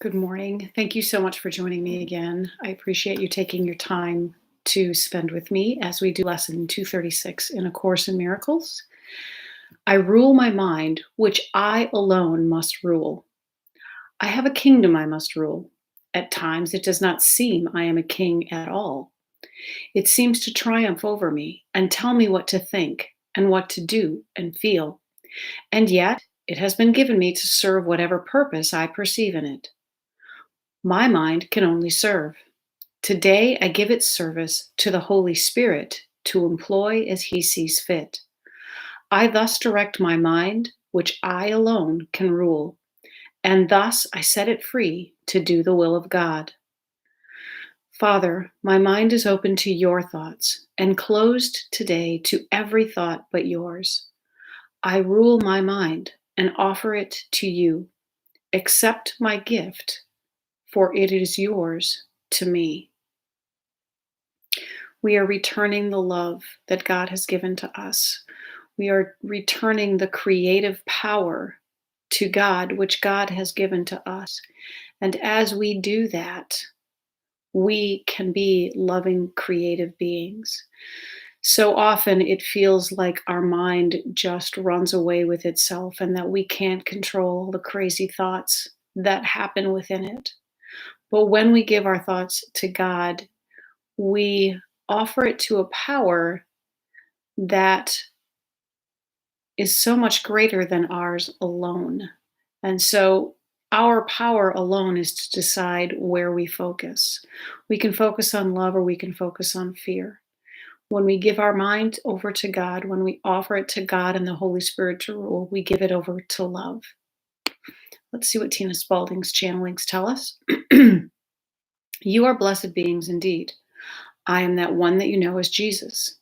Good morning. Thank you so much for joining me again. I appreciate you taking your time to spend with me as we do lesson 236 in A Course in Miracles. I rule my mind, which I alone must rule. I have a kingdom I must rule. At times it does not seem I am a king at all. It seems to triumph over me and tell me what to think and what to do and feel. And yet it has been given me to serve whatever purpose I perceive in it. My mind can only serve. Today I give its service to the Holy Spirit to employ as he sees fit. I thus direct my mind, which I alone can rule, and thus I set it free to do the will of God. Father, my mind is open to your thoughts and closed today to every thought but yours. I rule my mind and offer it to you. Accept my gift, for it is yours to me. We are returning the love that God has given to us. We are returning the creative power to God, which God has given to us. And as we do that, we can be loving, creative beings. So often it feels like our mind just runs away with itself and that we can't control the crazy thoughts that happen within it. But when we give our thoughts to God, we offer it to a power that is so much greater than ours alone. And so our power alone is to decide where we focus. We can focus on love or we can focus on fear. When we give our mind over to God, when we offer it to God and the Holy Spirit to rule, we give it over to love. Let's see what Tina Spalding's channelings tell us. You are blessed beings indeed. I am that one that you know as Jesus.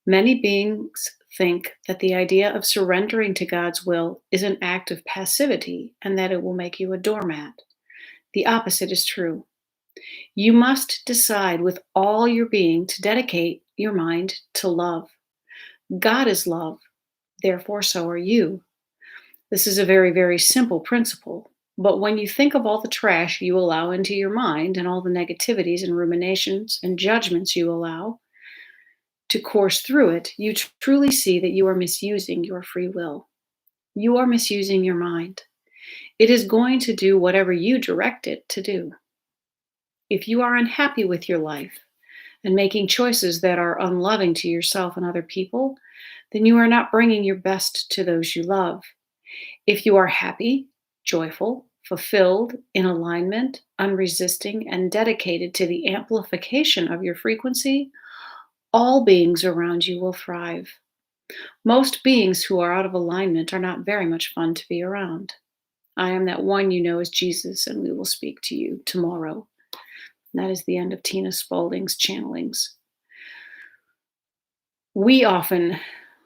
Many beings think that the idea of surrendering to God's will is an act of passivity and that it will make you a doormat. The opposite is true. You must decide with all your being to dedicate your mind to love. God is love, therefore, so are you. This is a very, very simple principle. But when you think of all the trash you allow into your mind and all the negativities and ruminations and judgments you allow to course through it, you truly see that you are misusing your free will. You are misusing your mind. It is going to do whatever you direct it to do. If you are unhappy with your life and making choices that are unloving to yourself and other people, then you are not bringing your best to those you love. If you are happy, joyful, fulfilled, in alignment, unresisting, and dedicated to the amplification of your frequency, all beings around you will thrive. Most beings who are out of alignment are not very much fun to be around. I am that one you know as Jesus, and we will speak to you tomorrow. And that is the end of Tina Spalding's channelings. We often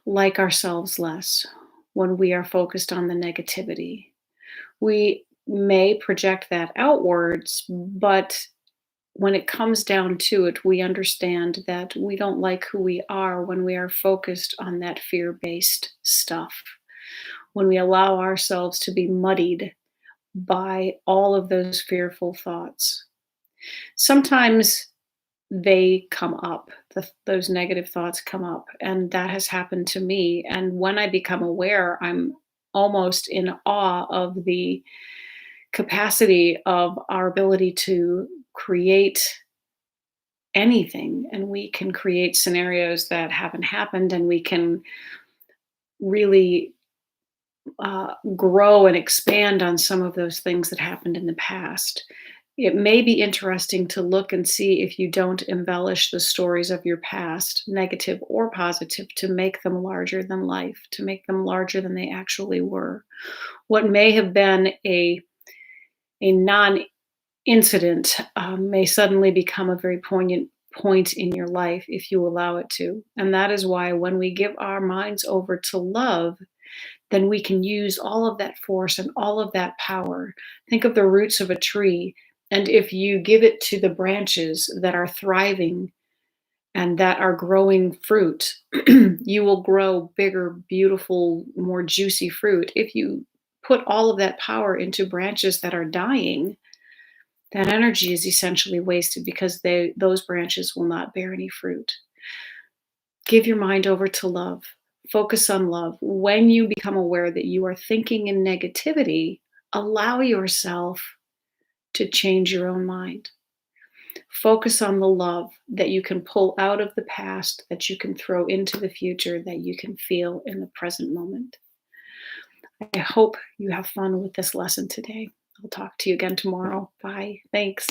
like ourselves less when we are focused on the negativity. We may project that outwards, but when it comes down to it, we understand that we don't like who we are when we are focused on that fear-based stuff. When we allow ourselves to be muddied by all of those fearful thoughts. Sometimes they come up, those negative thoughts come up, and that has happened to me. And when I become aware, I'm almost in awe of the capacity of our ability to create anything. And we can create scenarios that haven't happened, and we can really grow and expand on some of those things that happened in the past. It may be interesting to look and see if you don't embellish the stories of your past, negative or positive, to make them larger than life, to make them larger than they actually were. What may have been a non-incident may suddenly become a very poignant point in your life if you allow it to. And that is why when we give our minds over to love, then we can use all of that force and all of that power. Think of the roots of a tree. And if you give it to the branches that are thriving and that are growing fruit, you will grow bigger, beautiful, more juicy fruit. If you put all of that power into branches that are dying, that energy is essentially wasted because those branches will not bear any fruit. Give your mind over to love. Focus on love. When you become aware that you are thinking in negativity, allow yourself to change your own mind. Focus on the love that you can pull out of the past, that you can throw into the future, that you can feel in the present moment. I hope you have fun with this lesson today. I'll talk to you again tomorrow. Bye. Thanks.